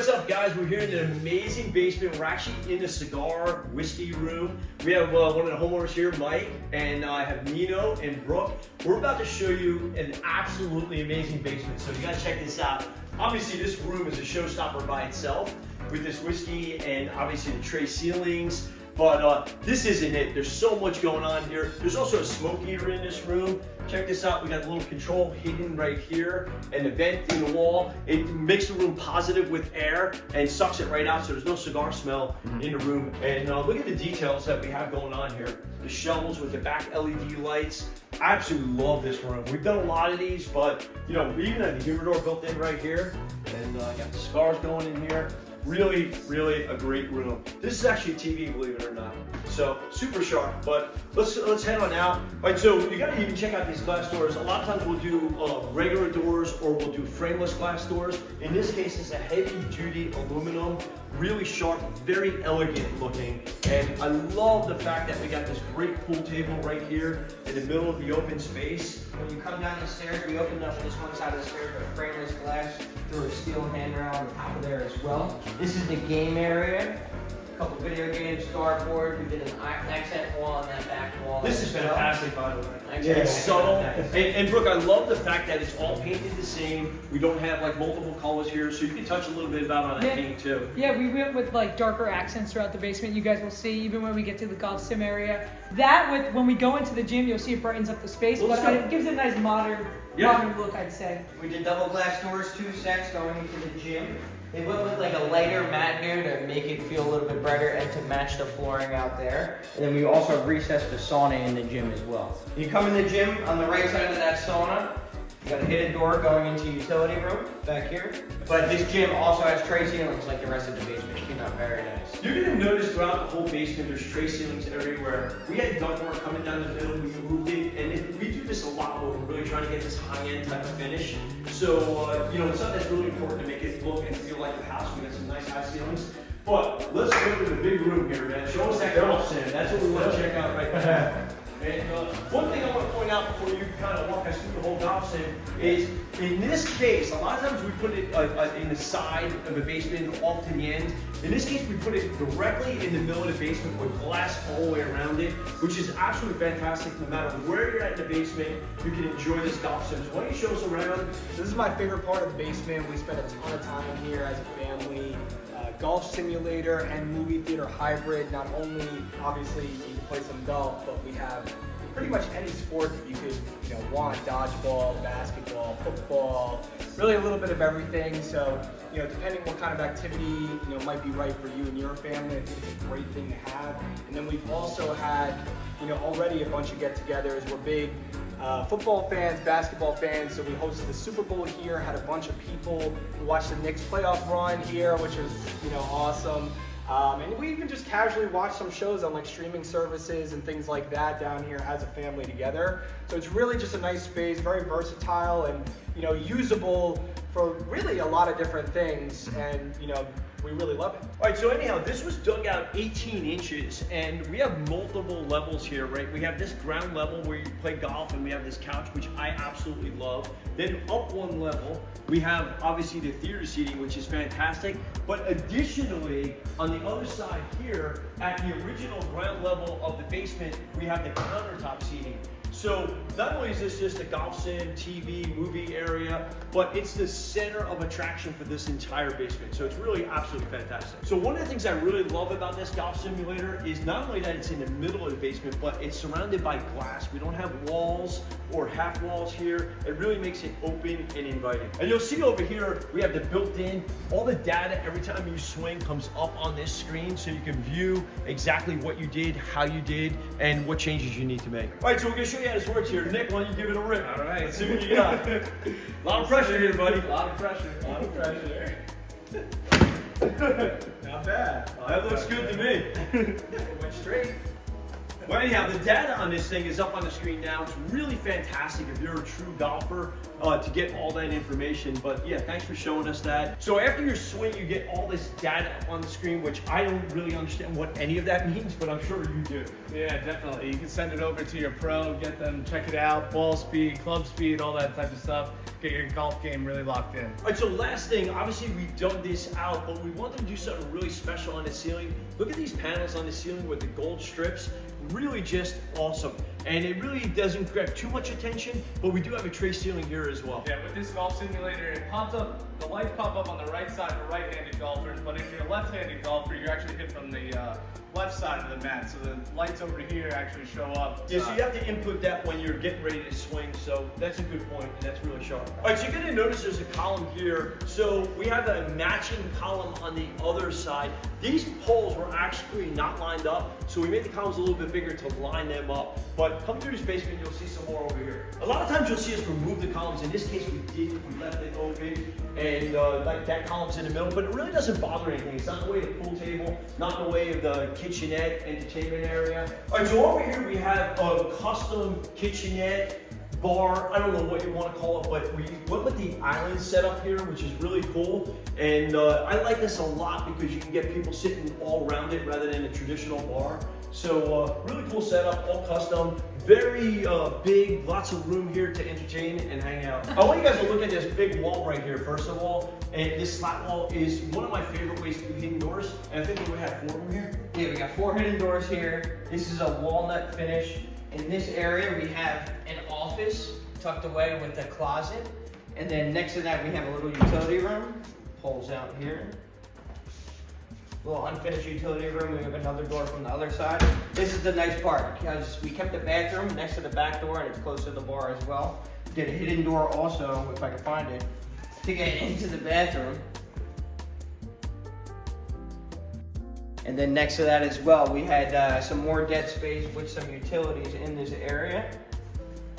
up, guys? We're here in an amazing basement. We're actually in the cigar whiskey room. We have one of the homeowners here, Mike, and I have Nino and Brooke. We're about to show you an absolutely amazing basement, so you gotta check this out. Obviously, this room is a showstopper by itself with this whiskey and obviously the tray ceilings. But this isn't it. There's so much going on here. There's also a smoke eater in this room. Check this out. We got a little control hidden right here and a vent in the wall. It makes the room positive with air and sucks it right out, so there's no cigar smell in the room. And look at the details that we have going on here. The shelves with the back LED lights. I absolutely love this room. We've done a lot of these, but we even have the humidor built in right here. And got the cigars going in here. Really, really a great room. This is actually a TV, believe it or not. So super sharp, but let's head on out. All right, so you gotta even check out these glass doors. A lot of times we'll do regular doors or we'll do frameless glass doors. In this case, it's a heavy duty aluminum, really sharp, very elegant looking. And I love the fact that we got this great pool table right here in the middle of the open space. When you come down the stairs, we opened up this one side of the stairs with frameless glass through a steel handrail on the top of there as well. This is the game area. A couple video games, dartboard. We did an accent wall on that back wall. This is fantastic, by the way. Yeah. It's subtle. And Brooke, I love the fact that it's all painted the same. We don't have like multiple colors here, so you can touch a little bit about on that paint too. Yeah, we went with like darker accents throughout the basement. You guys will see even when we get to the golf sim area. That with when we go into the gym, you'll see it brightens up the space, but it gives it a nice modern look, I'd say. We did double glass doors, 2 sets going into the gym. They went with like a lighter matte here to make it feel a little bit brighter and to match the flooring out there. And then we also recessed the sauna in the gym as well. You come in the gym, on the right side of that sauna, you got a hidden door going into utility room back here. But this gym also has tray ceilings like the rest of the basement. It came out very nice. You're gonna notice throughout the whole basement, there's tray ceilings everywhere. We had ductwork coming down the middle, we moved it, and we do this a lot when we're really trying to get this high-end type of finish. So, it's something that's really important to make it look and feel like a house. We got some nice high ceilings. But let's go to the big room here, man. Show us that golf sim. That's what we want to check out right now. And one thing I want to point out before you kind of walk us through the whole golf sim is, in this case, a lot of times we put it in the side of the basement off to the end. In this case, we put it directly in the middle of the basement with glass all the way around it, which is absolutely fantastic. No matter where you're at in the basement, you can enjoy this golf sim. So why don't you show us around? This is my favorite part of the basement. We spend a ton of time here as a family. Golf simulator and movie theater hybrid. Not only, obviously, you can play some golf, but we have pretty much any sport that you could want. Dodgeball, basketball, football, really a little bit of everything. So, depending what kind of activity, might be right for you and your family, I think it's a great thing to have. And then we've also had, already a bunch of get-togethers. We're big football fans, basketball fans, so we hosted the Super Bowl here, had a bunch of people. We watched the Knicks playoff run here, which was, awesome. And we even just casually watched some shows on like streaming services and things like that down here as a family together. So it's really just a nice space, very versatile and, usable for really a lot of different things. And, we really love it. All right, so anyhow, this was dug out 18 inches, and we have multiple levels here, right? We have this ground level where you play golf, and we have this couch, which I absolutely love. Then up one level, we have obviously the theater seating, which is fantastic. But additionally, on the other side here, at the original ground level of the basement, we have the countertop seating. So not only is this just a golf sim, TV, movie area, but it's the center of attraction for this entire basement. So it's really absolutely fantastic. So one of the things I really love about this golf simulator is not only that it's in the middle of the basement, but it's surrounded by glass. We don't have walls or half walls here. It really makes it open and inviting. And you'll see over here, we have the built-in, all the data every time you swing comes up on this screen so you can view exactly what you did, how you did, and what changes you need to make. All right, so we're gonna show you how this works here. Nick, why don't you give it a rip? All right. Let's see what you got. A lot of pressure here, buddy. A lot of pressure. A lot of pressure. Not bad. That looks good to me. It went straight. Well, anyhow, the data on this thing is up on the screen now. It's really fantastic if you're a true golfer to get all that information. But yeah, thanks for showing us that. So after your swing, you get all this data up on the screen, which I don't really understand what any of that means, but I'm sure you do. Yeah, definitely. You can send it over to your pro, get them, check it out, ball speed, club speed, all that type of stuff. Get your golf game really locked in. All right, so last thing, obviously we dug this out, but we wanted to do something really special on the ceiling. Look at these panels on the ceiling with the gold strips. Really just awesome. And it really doesn't grab too much attention, but we do have a tray ceiling here as well. Yeah, with this golf simulator, it pops up, the lights pop up on the right side for right-handed golfers, but if you're a left-handed golfer, you're actually hit from the left side of the mat, so the lights over here actually show up. Yeah, so you have to input that when you're getting ready to swing, so that's a good point, and that's really sharp. All right, so you're gonna notice there's a column here. So we have a matching column on the other side. These poles were actually not lined up, so we made the columns a little bit bigger to line them up. But come through this basement, you'll see some more over here. A lot of times you'll see us remove the columns. In this case, we didn't. We left it open, and like that column's in the middle, but it really doesn't bother anything. It's not in the way of the pool table, not in the way of the kitchenette entertainment area. All right, so over here we have a custom kitchenette bar. I don't know what you want to call it, but we went with the island setup here, which is really cool. And I like this a lot because you can get people sitting all around it rather than a traditional bar. So really cool setup, all custom, very big, lots of room here to entertain and hang out. I want you guys to look at this big wall right here, first of all. And this slat wall is one of my favorite ways to do hidden doors. And I think we have 4 of them here. Yeah, we got 4 hidden doors here. This is a walnut finish. In this area, we have an office tucked away with a closet. And then next to that, we have a little utility room. Pulls out here. Little unfinished utility room. We have another door from the other side. This is the nice part because we kept the bathroom next to the back door and it's close to the bar as well. Did a hidden door also, if I can find it, to get into the bathroom. And then next to that as well, we had some more dead space with some utilities in this area.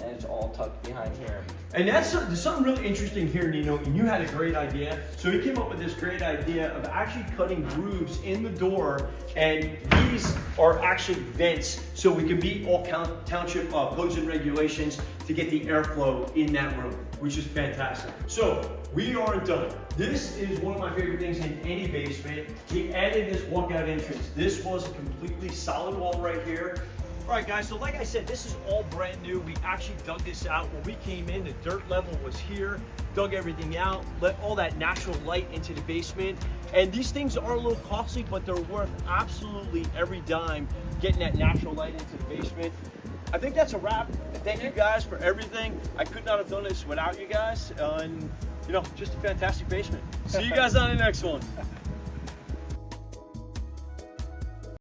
And it's all tucked behind here. And that's something really interesting here, Nino, and you had a great idea. So he came up with this great idea of actually cutting grooves in the door, and these are actually vents, so we can meet all township codes and regulations to get the airflow in that room, which is fantastic. So we aren't done. This is one of my favorite things in any basement. We added this walkout entrance. This was a completely solid wall right here. All right, guys, so like I said, this is all brand new. We actually dug this out. When we came in, the dirt level was here, dug everything out, let all that natural light into the basement. And these things are a little costly, but they're worth absolutely every dime getting that natural light into the basement. I think that's a wrap. Thank you guys for everything. I could not have done this without you guys. And, you know, just a fantastic basement. See you guys on the next one.